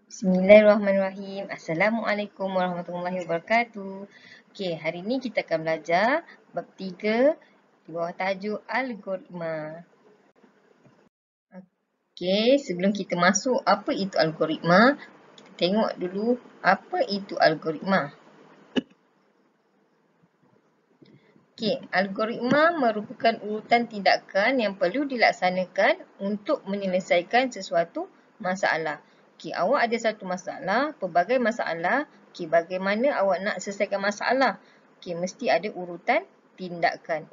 Bismillahirrahmanirrahim. Assalamualaikum warahmatullahi wabarakatuh. Okey, hari ni kita akan belajar bab 3 di bawah tajuk algoritma. Okey, sebelum kita masuk apa itu algoritma, kita tengok dulu apa itu algoritma. Okey, algoritma merupakan urutan tindakan yang perlu dilaksanakan untuk menyelesaikan sesuatu masalah. Okey, awak ada satu masalah, pelbagai masalah. Okey, bagaimana awak nak selesaikan masalah? Okey, mesti ada urutan tindakan.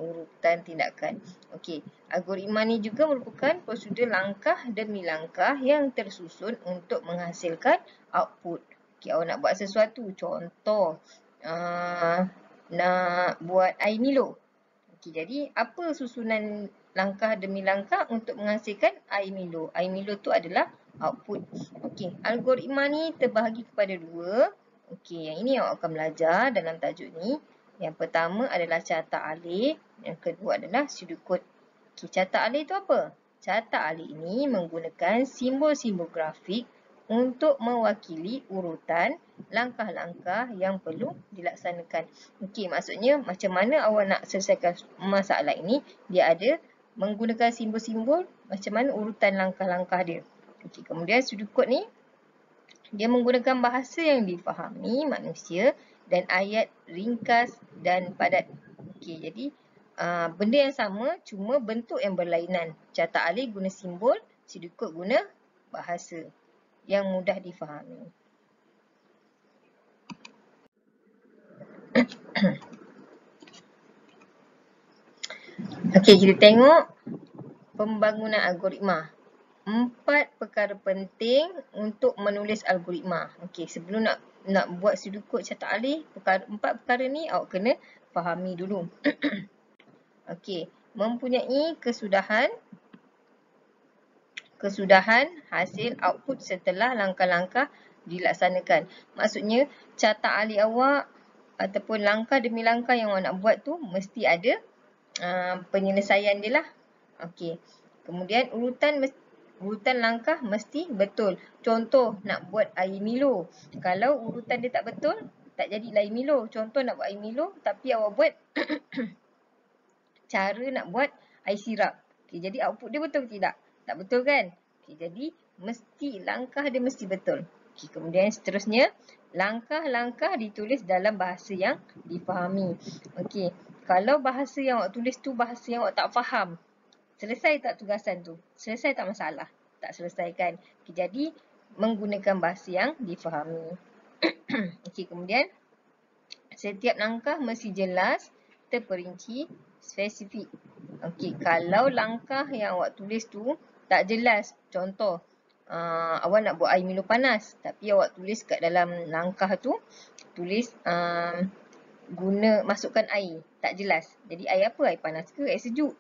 Okey, algoritma ni juga merupakan prosedur langkah demi langkah yang tersusun untuk menghasilkan output. Okey, awak nak buat sesuatu, contoh nak buat air Milo. Okey, jadi apa susunan langkah demi langkah untuk menghasilkan air Milo? Air Milo tu adalah output. Okey, algoritma ni terbahagi kepada dua. Okey, yang ini awak akan belajar dalam tajuk ni. Yang pertama adalah carta alih, yang kedua adalah pseudocode. Okey, carta alih tu apa? Carta alih ini menggunakan simbol-simbol grafik untuk mewakili urutan langkah-langkah yang perlu dilaksanakan. Okey, maksudnya macam mana awak nak selesaikan masalah ini, dia ada menggunakan simbol-simbol macam mana urutan langkah-langkah dia. Okey, kemudian pseudocode ni dia menggunakan bahasa yang difahami manusia dan ayat ringkas dan padat. Okey, jadi benda yang sama cuma bentuk yang berlainan. Carta alih guna simbol, pseudocode guna bahasa yang mudah difahami. Okey, kita tengok pembangunan algoritma. 4 perkara penting untuk menulis algoritma. Okey, sebelum nak buat pseudocode carta alih, 4 perkara ni awak kena fahami dulu. Okey, mempunyai kesudahan hasil output setelah langkah-langkah dilaksanakan. Maksudnya carta alih awak ataupun langkah demi langkah yang awak nak buat tu mesti ada penyelesaian dia lah. Okey. Kemudian urutan langkah mesti betul. Contoh nak buat air Milo. Kalau urutan dia tak betul, tak jadi air Milo. Contoh nak buat air Milo tapi awak buat cara nak buat air sirap. Okey, jadi output dia betul ke tidak? Tak betul kan? Okey, jadi langkah dia mesti betul. Okey, kemudian seterusnya, langkah-langkah ditulis dalam bahasa yang difahami. Okey, kalau bahasa yang awak tulis tu bahasa yang awak tak faham, selesai tak tugasan tu? Selesai tak masalah? Tak selesai kan? Okey, jadi menggunakan bahasa yang difahami. Okey, kemudian setiap langkah mesti jelas, terperinci, spesifik. Okey, kalau langkah yang awak tulis tu tak jelas, contoh awak nak buat air Milo panas tapi awak tulis kat dalam langkah tu tulis masukkan air, tak jelas. Jadi air apa? Air panas ke air sejuk?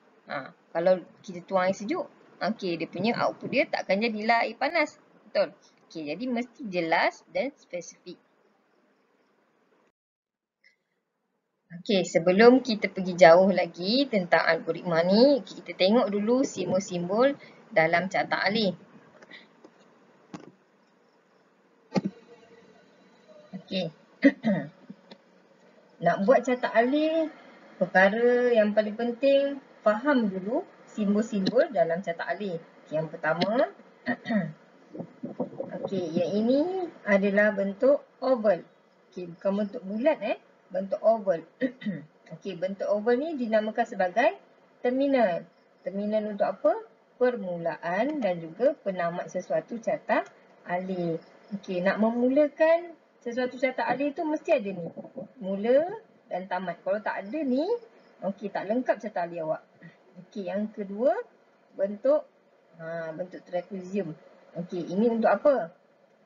Kalau kita tuang air sejuk, okey, dia punya output dia takkan jadilah air panas. Betul? Okey, jadi mesti jelas dan spesifik. Okey, sebelum kita pergi jauh lagi tentang algoritma ni, kita tengok dulu simbol-simbol dalam carta alih. Okey. Nak buat carta alih, perkara yang paling penting, faham dulu simbol-simbol dalam carta alih. Okay, yang pertama, okey, yang ini adalah bentuk oval. Okey, bukan bentuk bulat bentuk oval. Okey, bentuk oval ni dinamakan sebagai terminal. Terminal untuk apa? Permulaan dan juga penamat sesuatu carta alih. Okey, nak memulakan sesuatu carta alih tu mesti ada ni. Mula dan tamat. Kalau tak ada ni, okey, tak lengkap carta alih awak. Okey, yang kedua, bentuk trapezium. Okey, ini untuk apa?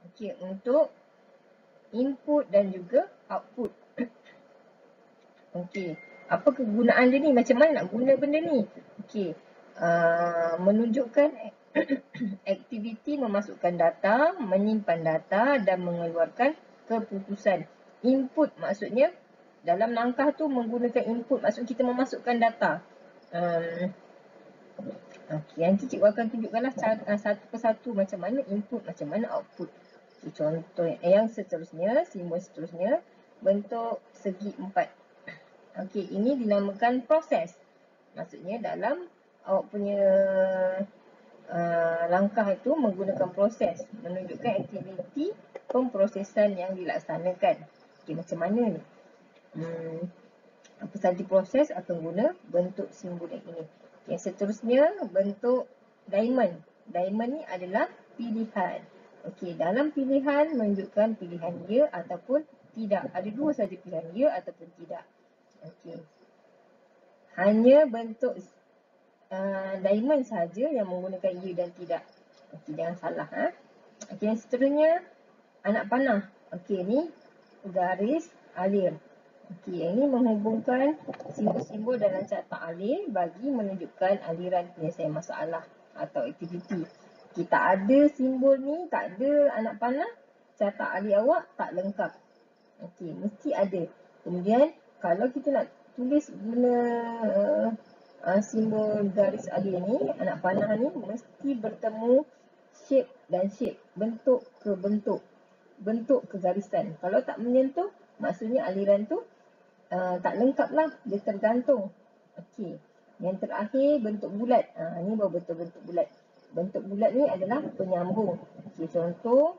Okey, untuk input dan juga output. Okey, apa kegunaan dia ni? Macam mana nak guna benda ni? Okey, menunjukkan aktiviti memasukkan data, menyimpan data dan mengeluarkan keputusan. Input maksudnya dalam langkah tu menggunakan input, maksud kita memasukkan data. Okey, nanti cikgu akan tunjukkanlah satu persatu macam mana input, macam mana output. Contoh yang seterusnya, simbol seterusnya, bentuk segi 4. Okey, ini dinamakan proses. Maksudnya dalam awak punya langkah itu menggunakan proses, menunjukkan aktiviti pemprosesan yang dilaksanakan. Okey, macam mana ni? Apa sahaja proses akan guna bentuk simbol yang ini. Yang seterusnya, bentuk diamond. Diamond ni adalah pilihan. Okey, dalam pilihan menunjukkan pilihan ya ataupun tidak. Ada dua saja pilihan, ya ataupun tidak. Okey. Hanya bentuk diamond saja yang menggunakan ya dan tidak. Okey, jangan salah. Okey, yang seterusnya anak panah. Okey, ni garis alir. Okey, yang ini menghubungkan simbol-simbol dalam carta alir bagi menunjukkan aliran penyelesaian masalah atau aktiviti. Kita ada simbol ni, tak ada anak panah, carta alir awak tak lengkap. Okey, mesti ada. Kemudian, kalau kita nak tulis guna simbol garis alir ni, anak panah ni mesti bertemu shape dan shape, bentuk ke bentuk, bentuk ke garisan. Kalau tak menyentuh, maksudnya aliran tu tak lengkap lah, dia tergantung. Okey, yang terakhir bentuk bulat. Ni baru bentuk bulat. Bentuk bulat ni adalah penyambung. Okey, contoh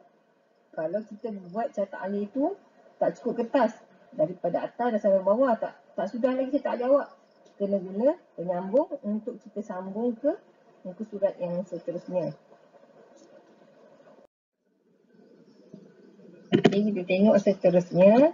kalau kita buat carta alir tu tak cukup kertas, daripada atas dan sampai bawah tak sudah lagi carta alir awak. Kita kena guna penyambung untuk kita sambung ke muka surat yang seterusnya. Okey, kita tengok seterusnya.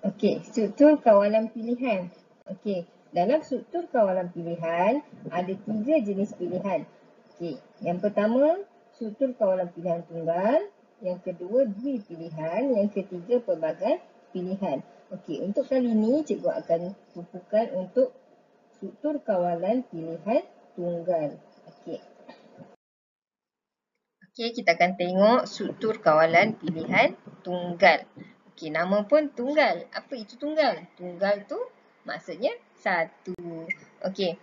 Okey, struktur kawalan pilihan. Okey, dalam struktur kawalan pilihan ada 3 jenis pilihan. Okey, yang pertama struktur kawalan pilihan tunggal, yang kedua dwi pilihan, yang ketiga pelbagai pilihan. Okey, untuk kali ini cikgu akan tumpukan untuk struktur kawalan pilihan tunggal. Okey. Okey, kita akan tengok struktur kawalan pilihan tunggal. Okey, nama pun tunggal. Apa itu tunggal? Tunggal tu maksudnya satu. Okey,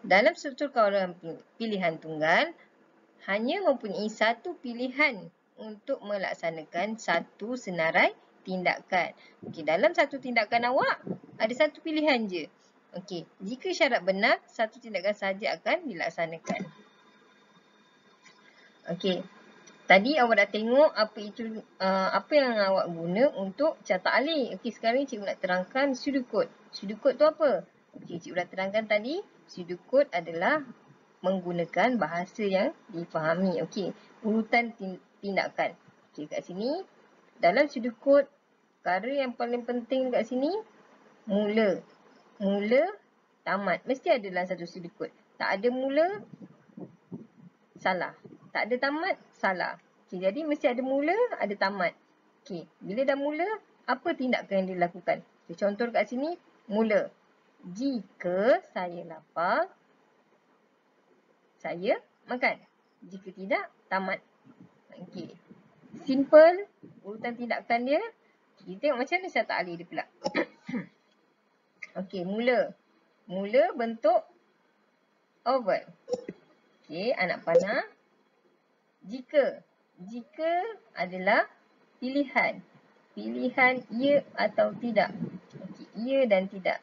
dalam struktur kawalan pilihan tunggal, hanya mempunyai satu pilihan untuk melaksanakan satu senarai tindakan. Okey, dalam satu tindakan awak, ada satu pilihan je. Okey, jika syarat benar, satu tindakan saja akan dilaksanakan. Okey. Tadi awak dah tengok apa yang awak guna untuk carta alir. Okey, sekarang ni cikgu nak terangkan pseudocode. Pseudocode tu apa? Okey, cikgu dah terangkan tadi, pseudocode adalah menggunakan bahasa yang difahami. Okey, urutan tindakan. Okey, kat sini dalam pseudocode, perkara yang paling penting kat sini mula. Mula, tamat. Mesti ada dalam satu pseudocode. Tak ada mula, salah. Tak ada tamat, salah. Okay, jadi mesti ada mula, ada tamat. Okay, bila dah mula, apa tindakan yang dilakukan? Okay, contoh kat sini, mula. Jika saya lapar, saya makan. Jika tidak, tamat. Okay. Simple, urutan tindakan dia. Kita tengok macam mana carta alir dia pula. Okay, mula. Mula bentuk oval. Okay, anak panah. Jika. Jika adalah pilihan. Pilihan ya atau tidak. Okay, ya dan tidak.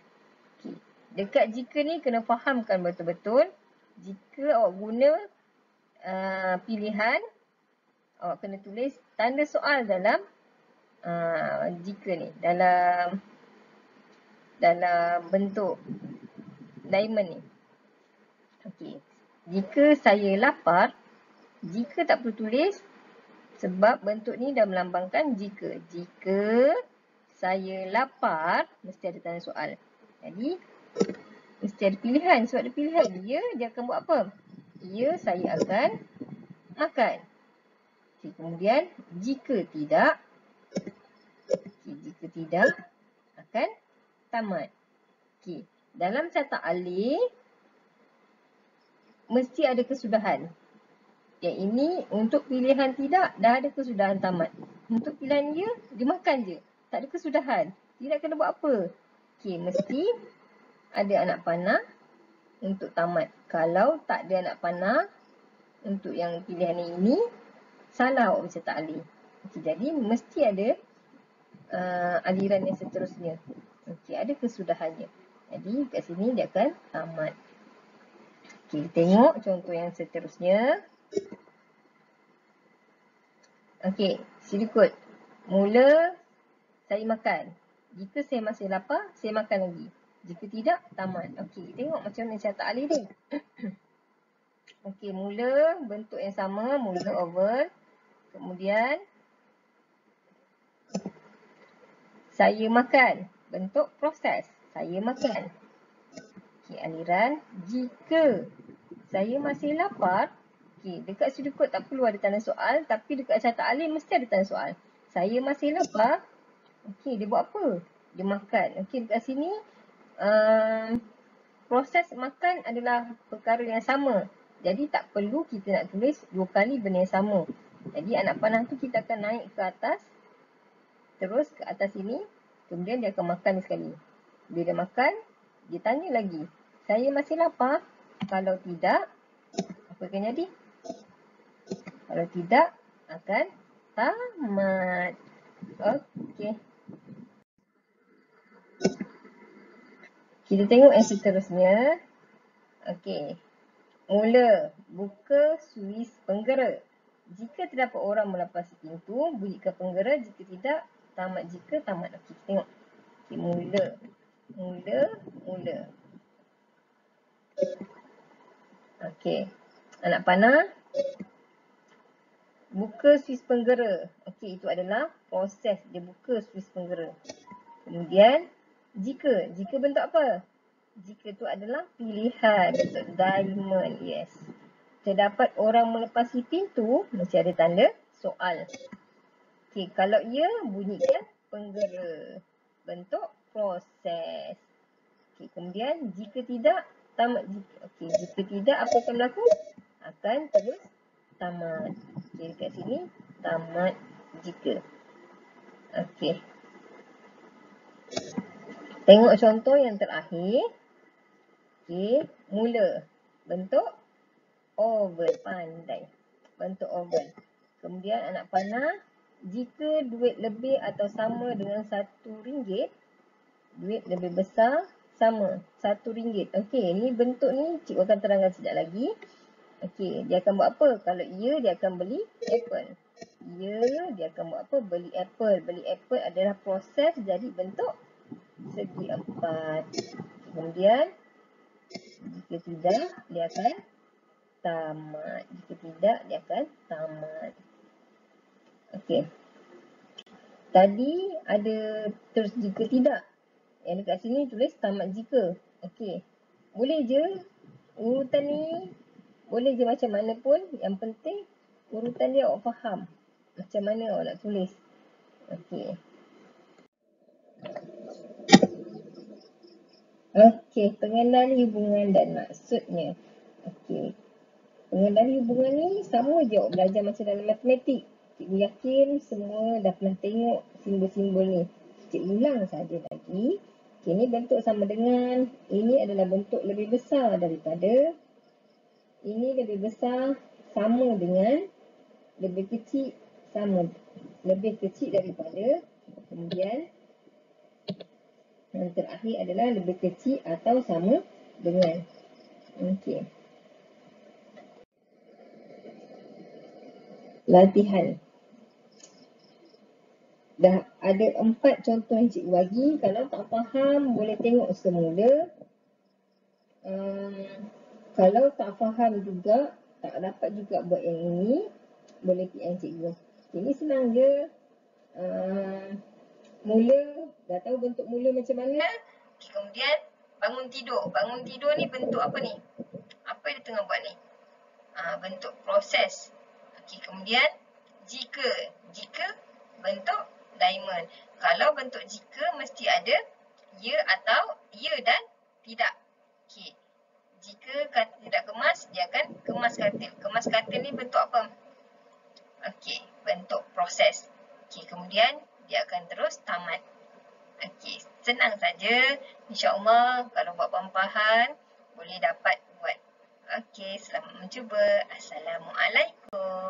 Okay. Dekat jika ni kena fahamkan betul-betul. Jika awak guna pilihan, awak kena tulis tanda soal dalam jika ni. Dalam bentuk diamond ni. Okay. Jika saya lapar, jika tak perlu tulis sebab bentuk ni dah melambangkan jika. Jika saya lapar, mesti ada tanda soal. Jadi, mesti ada pilihan. Sebab ada pilihan. Ya, dia akan buat apa? Ya, saya akan makan. Okay, kemudian, jika tidak, jika tidak, akan tamat. Okay. Dalam carta alir, mesti ada kesudahan. Yang ini untuk pilihan tidak, dah ada kesudahan tamat. Untuk pilihan ya, dia makan je. Tak ada kesudahan. Tidak kena buat apa. Okey, mesti ada anak panah untuk tamat. Kalau tak ada anak panah, untuk yang pilihan ini salah awak baca ta'lil. Okey, jadi mesti ada aliran yang seterusnya. Okey, ada kesudahannya. Jadi kat sini dia akan tamat. Okey, tengok contoh yang seterusnya. Okey, sila kod. Mula saya makan. Jika saya masih lapar, saya makan lagi. Jika tidak, tamat. Okey, tengok macam mana cara ta'lil ni. Okey, mula bentuk yang sama, mula oval. Kemudian saya makan, bentuk proses. Saya makan. Okey, aliran. Jika saya masih lapar, okey, dekat sudut kod tak perlu ada tanda soal, tapi dekat cara ta'lil mesti ada tanda soal. Saya masih lapar. Okey, dia buat apa? Dia makan. Okey, dekat sini proses makan adalah perkara yang sama. Jadi tak perlu kita nak tulis dua kali benda yang sama. Jadi anak panah tu kita akan naik ke atas, terus ke atas sini, kemudian dia akan makan sekali. Bila dia makan, dia tanya lagi, saya masih lapar? Kalau tidak, apa akan jadi? Kalau tidak, akan tamat. Okey. Kita tengok yang seterusnya. Okey. Mula, buka suis penggera. Jika terdapat orang melapasi pintu, bunyikan penggera. Jika tidak, tamat. Jika tamat. Okey, kita tengok. Okey, mula. Mula. Okey. Anak panah. Buka suis penggera. Okey, itu adalah proses dia buka suis penggera. Kemudian, jika. Jika bentuk apa? Jika itu adalah pilihan. Bentuk diamond. Yes. Terdapat orang melepasi pintu, mesti ada tanda soal. Okey, kalau ia bunyikan penggera. Bentuk proses. Okey, kemudian jika tidak, tamat. Okey, jika tidak, apa akan berlaku? Akan terus tamat. Okey, dekat sini, tamat jika. Okey. Tengok contoh yang terakhir. Okey, mula. Bentuk oval, pandai. Bentuk oval. Kemudian anak panah, jika duit lebih atau sama dengan RM1, duit lebih besar sama RM1. Okey, ni bentuk ni cikgu akan terangkan sekejap lagi. Okey, dia akan buat apa? Kalau ia, dia akan beli apple. Dia akan buat apa? Beli apple. Beli apple adalah proses jadi bentuk segi empat. Kemudian, jika tidak, dia akan tamat. Jika tidak, dia akan tamat. Okey. Tadi ada terus jika tidak. Yang dekat sini tulis tamat jika. Okey. Boleh je urutan ni, boleh je macam mana pun. Yang penting urutan dia awak faham. Macam mana awak nak tulis. Okey. Okey, pengendali hubungan dan maksudnya. Okey. Pengendali hubungan ni sama je awak belajar macam dalam matematik. Cikgu yakin semua dah pernah tengok simbol-simbol ni. Cikgu ulang saja lagi. Okay, ni bentuk sama dengan, ini adalah bentuk lebih besar daripada, ini lebih besar sama dengan, lebih kecil sama, lebih kecil daripada, kemudian yang terakhir adalah lebih kecil atau sama dengan. Okey. Latihan. Dah ada 4 contoh yang cikgu bagi. Kalau tak faham, boleh tengok semula. Kalau tak faham juga, tak dapat juga buat yang ini, boleh PM cikgu. Ini senang je. Mula, dah tahu bentuk mula macam mana. Kemudian, bangun tidur. Bangun tidur ni bentuk apa ni? Apa yang dia tengah buat ni? Bentuk proses. Okey, kemudian, jika. Jika bentuk diamond. Kalau bentuk jika mesti ada ya atau ya dan tidak. Okey. Jika katil tidak kemas, dia akan kemas katil. Kemas katil ni bentuk apa? Okey, bentuk proses. Okey, kemudian dia akan terus tamat. Okey, senang saja. InsyaAllah kalau buat pampahan boleh dapat buat Okey, selamat mencuba. Assalamualaikum.